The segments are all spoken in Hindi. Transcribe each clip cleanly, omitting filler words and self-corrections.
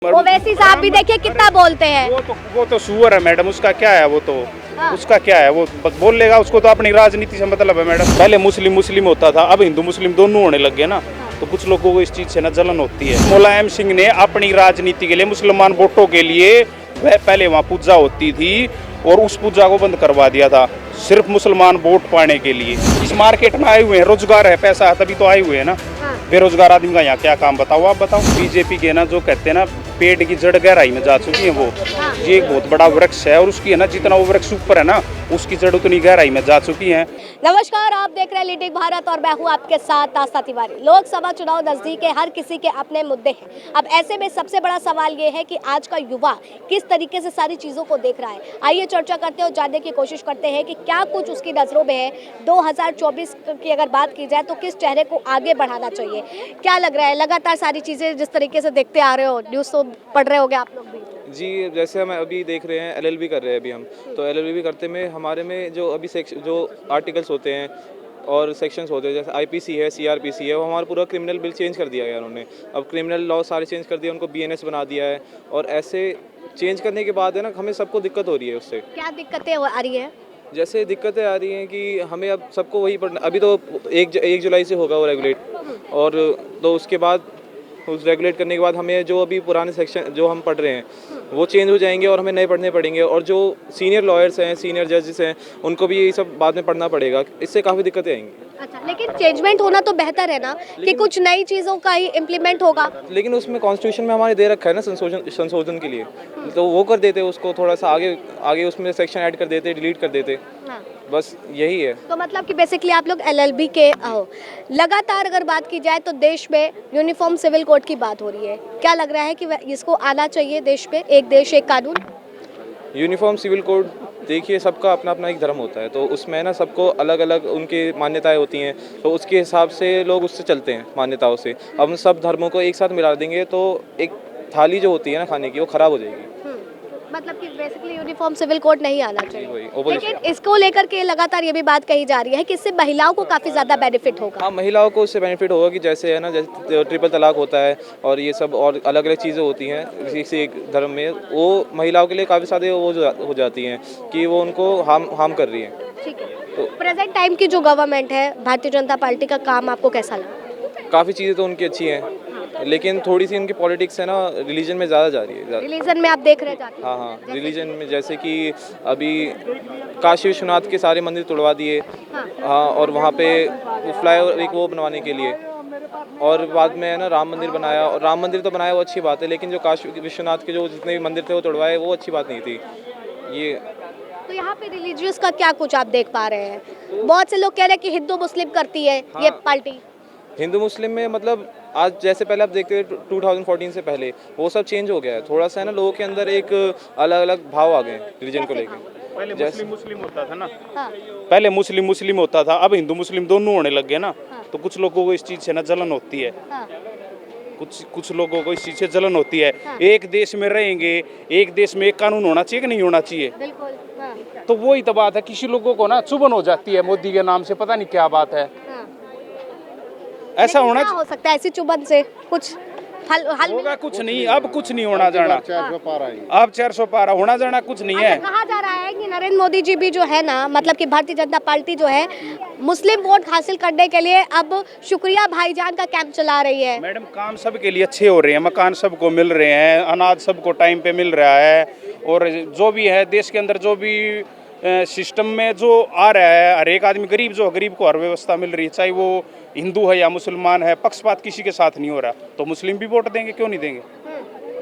ओवैसी साहब भी देखिए कितना बोलते हैं। वो तो सुअर है मैडम, उसका क्या है वो तो। हाँ। उसका क्या है वो बोल लेगा, उसको तो अपनी राजनीति से मतलब है मैडम। पहले मुस्लिम मुस्लिम होता था, अब हिंदू मुस्लिम दोनों होने लग गए ना। तो कुछ लोगों को इस चीज से ना जलन होती है। मुलायम सिंह ने अपनी राजनीति के लिए मुसलमान वोटों के लिए वह पहले वहाँ पूजा होती थी और उस पूजा को बंद करवा दिया था, सिर्फ मुसलमान वोट पाने के लिए। इस मार्केट में आए हुए हैं, रोजगार है, पैसा है, तभी तो आए हुए हैं ना। बेरोजगार आदमी का यहाँ क्या काम, बताओ आप बताओ। बीजेपी के ना जो कहते हैं ना पेड़ की जड़ गहराई में जा चुकी है वो। ये एक बहुत बड़ा वृक्ष है और उसकी है ना जितना वो वृक्ष ऊपर है ना उसकी जड़ उतनी गहराई में जा चुकी है। नमस्कार, आप देख रहे हैं लीडिंग भारत और मैं हूं आपके साथ आस्था तिवारी। लोकसभा चुनाव नजदीक है, हर किसी के अपने मुद्दे हैं। अब ऐसे में सबसे बड़ा सवाल ये है कि आज का युवा किस तरीके से सारी चीजों को देख रहा है। आइए चर्चा करते हैं और जानने की कोशिश करते हैं कि क्या कुछ उसकी नजरों में है। 2024 की अगर बात की जाए तो किस चेहरे को आगे बढ़ाना चाहिए, क्या लग रहा है? लगातार सारी चीजें जिस तरीके से देखते आ रहे हो, न्यूज तो पढ़ रहे होगे आप लोग भी। जी, जैसे हम अभी देख रहे हैं एलएलबी कर रहे हैं अभी हम, तो एलएलबी करते में हमारे में जो अभी जो आर्टिकल्स होते हैं और सेक्शंस होते हैं, जैसे आईपीसी है, सीआरपीसी है, वो हमारा पूरा क्रिमिनल बिल चेंज कर दिया गया उन्होंने। अब क्रिमिनल लॉ सारे चेंज कर दिया, उनको बीएनएस बना दिया है। और ऐसे चेंज करने के बाद है ना, हमें सबको दिक्कत हो रही है उससे। क्या दिक्कतें आ रही है? जैसे दिक्कतें आ रही हैं कि हमें अब सबको वही पढ़ना, अभी तो 1 जुलाई से होगा वो रेगुलेट, और तो उसके बाद उस रेगुलेट करने के बाद हमें जो अभी पुराने सेक्शन जो हम पढ़ रहे हैं वो चेंज हो जाएंगे और हमें नए पढ़ने पड़ेंगे। और जो सीनियर लॉयर्स हैं, सीनियर जजेस हैं, उनको भी ये सब बाद में पढ़ना पड़ेगा। इससे काफ़ी दिक्कतें आएंगी। अच्छा, लेकिन चेंजमेंट होना तो बेहतर है ना, कि कुछ नई चीजों का ही इम्प्लीमेंट होगा। लेकिन उसमें कॉन्स्टिट्यूशन में हमारे दे रखा है ना संशोधन के लिए, तो वो कर देते, उसको थोड़ा सा आगे आगे उसमें सेक्शन ऐड कर देते, डिलीट कर देते। हाँ। बस यही है। तो मतलब कि बेसिकली आप लोग एलएलबी के हो। लगातार अगर बात की जाए तो देश में यूनिफॉर्म सिविल कोड की बात हो रही है, क्या लग रहा है कि इसको आना चाहिए देश में, एक देश एक कानून? यूनिफॉर्म सिविल कोड, देखिए सबका अपना अपना एक धर्म होता है, तो उसमें ना सबको अलग अलग उनकी मान्यताएं होती हैं, तो उसके हिसाब से लोग उससे चलते हैं मान्यताओं से। अब हम सब धर्मों को एक साथ मिला देंगे तो एक थाली जो होती है ना खाने की, वो खराब हो जाएगी। मतलब कि बेसिकली यूनिफॉर्म सिविल कोड नहीं आना चाहिए। वही, लेकिन इसको लेकर के लगातार ये भी बात कही जा रही है कि इससे महिलाओं को काफी ज्यादा बेनिफिट होगा। हाँ, महिलाओं को उससे बेनिफिट होगा कि जैसे है ना, जैसे ट्रिपल तलाक होता है और ये सब और अलग अलग चीज़ें होती हैं किसी एक धर्म में, वो महिलाओं के लिए काफ़ी सारे वो हो जाती हैं कि वो उनको हार्म कर रही है। ठीक है, तो प्रेजेंट टाइम की जो गवर्नमेंट है भारतीय जनता पार्टी का काम आपको कैसा लगा? काफ़ी चीज़ें तो उनकी अच्छी हैं, लेकिन थोड़ी सी उनकी पॉलिटिक्स है ना रिलीजन में ज़्यादा जा रही है। रिलीजन में आप देख रहे जाते हैं? हाँ, रिलीजन में जैसे कि अभी काशी विश्वनाथ के सारे मंदिर तोड़वा दिए। हाँ, और वहाँ पे फ्लाईओवर एक वो बनवाने के लिए, और बाद में है ना राम मंदिर बनाया, और राम मंदिर तो बनाया वो अच्छी बात है, लेकिन जो काशी विश्वनाथ के जो जितने भी मंदिर थे वो तोड़वाए, वो अच्छी बात नहीं थी। ये तो यहाँ पे रिलीजियस का क्या कुछ आप देख पा रहे हैं? बहुत से लोग कह रहे हैं कि हिंदू मुस्लिम करती है ये पार्टी। हिंदू मुस्लिम में मतलब आज जैसे पहले आप देखते थे 2014 से पहले, वो सब चेंज हो गया है थोड़ा सा, है ना, लोगों के अंदर एक अलग अलग भाव आ गए रिलीजन को लेकर। पहले मुस्लिम मुस्लिम होता था ना। हाँ। पहले मुस्लिम मुस्लिम होता था, अब हिंदू मुस्लिम दोनों होने लग गए ना। तो कुछ लोगों को इस चीज से ना जलन होती है। हाँ। कुछ लोगों को इस चीज से जलन होती है। एक देश में रहेंगे, एक देश में एक कानून होना चाहिए कि नहीं होना चाहिए? बिल्कुल। हाँ। तो वही तो बात है, किसी लोगों को ना चुभन हो जाती है मोदी के नाम से, पता नहीं क्या बात है। हाँ। ऐसा होना हो सकता है ऐसी चुभन से कुछ हल होगा? कुछ नहीं, अब कुछ नहीं होना जाना। अब 400 पारा होना जाना कुछ नहीं है। कहा जा रहा है कि नरेंद्र मोदी जी भी जो है ना, मतलब कि भारतीय जनता पार्टी जो है मुस्लिम वोट हासिल करने के लिए अब शुक्रिया भाईजान का कैंप चला रही है। मैडम, काम सबके लिए अच्छे हो रहे हैं, मकान सबको मिल रहे हैं, अनाज सबको टाइम पे मिल रहा है, और जो भी है देश के अंदर जो भी सिस्टम में जो आ रहा है, हर एक आदमी गरीब जो गरीब को हर व्यवस्था मिल रही है, चाहे वो हिंदू है या मुसलमान है, पक्षपात किसी के साथ नहीं हो रहा। तो मुस्लिम भी वोट देंगे, क्यों नहीं देंगे?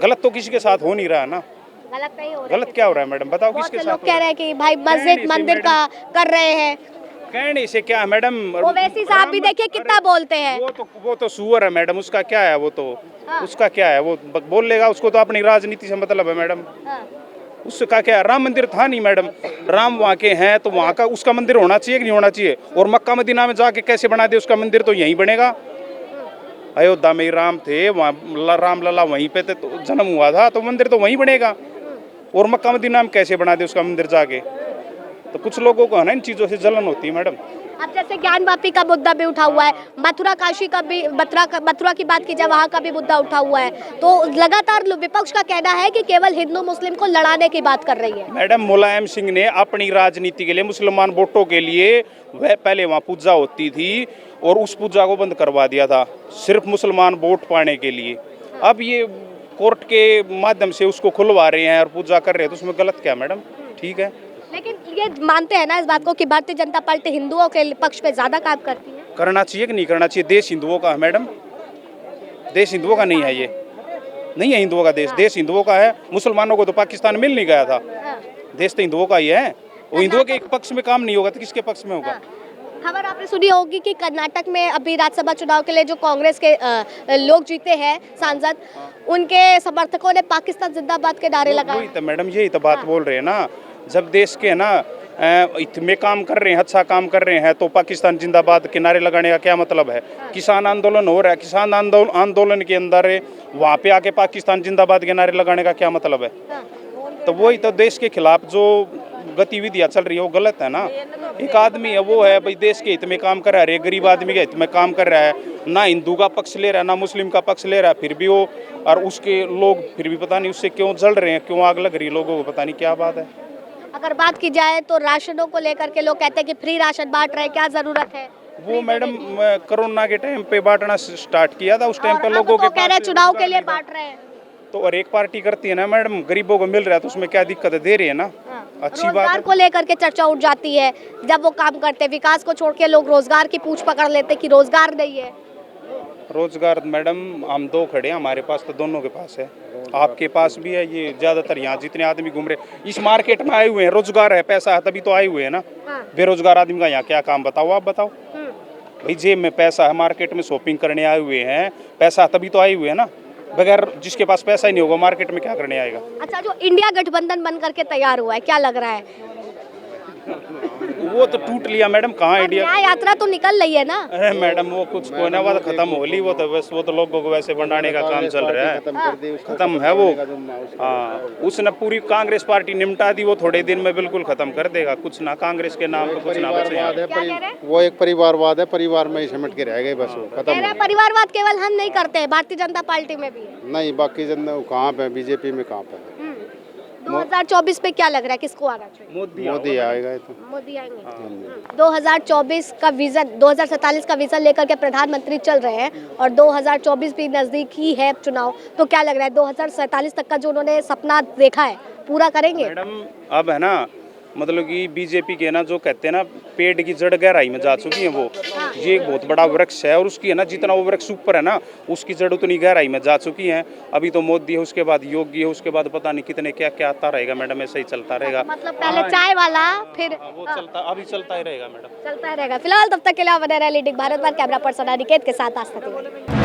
गलत तो किसी के साथ हो नहीं रहा है ना। गलत नहीं हो रहा है। गलत क्या हो रहा है मैडम, बताओ किसके साथ? लोग कह रहे हैं कि भाई मस्जिद मंदिर का कर रहे हैं। कहने से क्या है मैडम, ओवैसी साहब भी देखिए कितना बोलते हैं। वो तो सुअर है मैडम, उसका क्या है वो तो। उसका क्या है वो बोल लेगा, उसको तो अपनी राजनीति से मतलब है मैडम। उसका क्या है? राम मंदिर था नहीं मैडम, राम वहाँ के हैं तो वहाँ का उसका मंदिर होना चाहिए कि नहीं होना चाहिए? और मक्का मदीना में जाके कैसे बना दे उसका मंदिर, तो यहीं बनेगा। अयोध्या में राम थे, वहाँ राम लला वहीं पे थे, तो जन्म हुआ था, तो मंदिर तो वहीं बनेगा। और मक्का मदीना में कैसे बना दे उसका मंदिर जाके? तो कुछ लोगों को है ना इन चीज़ों से जलन होती है मैडम। अब जैसे ज्ञान वापी का मुद्दा भी उठा हुआ है, मथुरा काशी का भी, मथुरा की बात की जाए वहाँ का भी मुद्दा उठा हुआ है, तो लगातार विपक्ष का कहना है कि केवल हिंदू मुस्लिम को लड़ाने की बात कर रही है। मैडम मुलायम सिंह ने अपनी राजनीति के लिए मुसलमान वोटों के लिए वह पहले वहाँ पूजा होती थी और उस पूजा को बंद करवा दिया था सिर्फ मुसलमान वोट पाने के लिए। अब ये कोर्ट के माध्यम से उसको खुलवा रहे हैं और पूजा कर रहे हैं, तो उसमें गलत क्या मैडम? ठीक है, लेकिन ये मानते हैं ना इस बात को कि भारतीय जनता पार्टी हिंदुओं के पक्ष पे ज्यादा काम करती है। करना चाहिए कि नहीं करना चाहिए? देश हिंदुओं का है मैडम, देश हिंदुओं का नहीं है, ये नहीं है हिंदुओं का देश, देश हिंदुओं का है। मुसलमानों को तो पाकिस्तान मिल नहीं गया था, देश तो हिंदुओं का ही है। वो हिंदुओं के एक पक्ष में काम नहीं होगा तो किसके पक्ष में होगा? खबर आपने सुनी होगी कि कर्नाटक में अभी राज्यसभा चुनाव के लिए जो कांग्रेस के लोग जीते हैं सांसद, उनके समर्थकों ने पाकिस्तान जिंदाबाद के नारे लगाए। वही तो मैडम, यही तो बात बोल रहे हैं ना, जब देश के ना में काम कर रहे हैं, अच्छा काम कर रहे हैं, तो पाकिस्तान जिंदाबाद के नारे लगाने का क्या मतलब है? किसान आंदोलन हो रहा है, किसान आंदोलन के अंदर वहाँ पे आके पाकिस्तान जिंदाबाद के नारे लगाने का क्या मतलब है? तो वही तो देश के खिलाफ जो गतिविधियाँ चल रही है वो गलत है ना। एक आदमी है, वो है भाई देश के हित में काम कर रहा है, गरीब आदमी के हित में काम कर रहा है, ना हिंदू का पक्ष ले रहा है ना मुस्लिम का पक्ष ले रहा है, फिर भी वो और उसके लोग फिर भी पता नहीं उससे क्यों जल रहे हैं, क्यों आग लग रही है लोगों को, पता नहीं क्या बात है। अगर बात की जाए तो राशनों को लेकर के लोग कहते हैं कि फ्री राशन बांट रहे हैं, क्या जरूरत है? वो मैडम कोरोना के टाइम पे बांटना स्टार्ट किया था, उस टाइम पे लोगों के कह रहे हैं चुनाव के लिए बांट रहे हैं। तो और एक पार्टी करती है ना मैडम, गरीबों को मिल रहा है तो उसमें क्या दिक्कत है? दे रही है ना, अच्छी बात रोजगार है। को लेकर के चर्चा उठ जाती है जब वो काम करते हैं, विकास को छोड़ के लोग रोजगार की पूछ पकड़ लेते हैं कि रोजगार नहीं है। रोजगार मैडम हम दो खड़े हैं, हमारे पास तो दोनों के पास है, आपके पास भी है। ये ज्यादातर यहाँ जितने आदमी घूम रहे इस मार्केट में आए हुए हैं, रोजगार है, पैसा है तभी तो आए हुए हैं ना। बेरोजगार आदमी का यहाँ क्या काम बताओ, आप बताओ भाई। जेब में पैसा है, मार्केट में शॉपिंग करने आए हुए हैं, पैसा तभी तो आए हुए हैं ना। बगैर जिसके पास पैसा ही नहीं होगा मार्केट में क्या करने आएगा? अच्छा, जो इंडिया गठबंधन बन करके तैयार हुआ है, क्या लग रहा है? वो तो टूट लिया मैडम, कहाँ इंडिया न्याय यात्रा तो निकल रही है ना। अरे मैडम वो कुछ कोई ना, वो तो खत्म हो ली, वो तो बस वो तो लोगों को वैसे बनाने का काम चल रहा है, खत्म है वो। हाँ, उसने पूरी कांग्रेस पार्टी निपटा दी, वो थोड़े दिन में बिल्कुल खत्म कर देगा। कुछ ना कांग्रेस के नाम पे कुछ ना बचे। वो एक परिवारवाद है, परिवार में ही सिमट के रह गए बस, वो खत्म हो गया। परिवारवाद केवल हम नहीं करते हैं, भारतीय जनता पार्टी में भी नहीं, बाकी जनता कहाँ पे, बीजेपी में कहाँ पे? 2024 पे क्या लग रहा है, किसको आना चाहिए? मोदी आएगा तो। मोदी आएंगे। 2024 का विजन, 2047 का विजन लेकर के प्रधानमंत्री चल रहे हैं और 2024 भी नजदीक ही है चुनाव, तो क्या लग रहा है 2047 तक का जो उन्होंने सपना देखा है पूरा करेंगे? मैडम अब है ना, मतलब कि बीजेपी के ना जो कहते हैं ना पेड़ की जड़ गहराई में जा चुकी है वो। ये एक बहुत बड़ा वृक्ष है और उसकी है ना, जितना वो वृक्ष ऊपर है ना उसकी जड़ उतनी गहराई में जा चुकी है। अभी तो मोदी है, उसके बाद योगी है, उसके बाद पता नहीं कितने क्या क्या आता रहेगा मैडम, ऐसे ही चलता रहेगा। मतलब पहले चाय वाला, फिर वो चलता, अभी चलता ही रहेगा मैडम, चलता ही रहेगा। फिलहाल तब तक के लिए बने रहे लीडिंग भारत पर। कैमरा पर्सन अनिकेत के साथ आस्था तिवारी।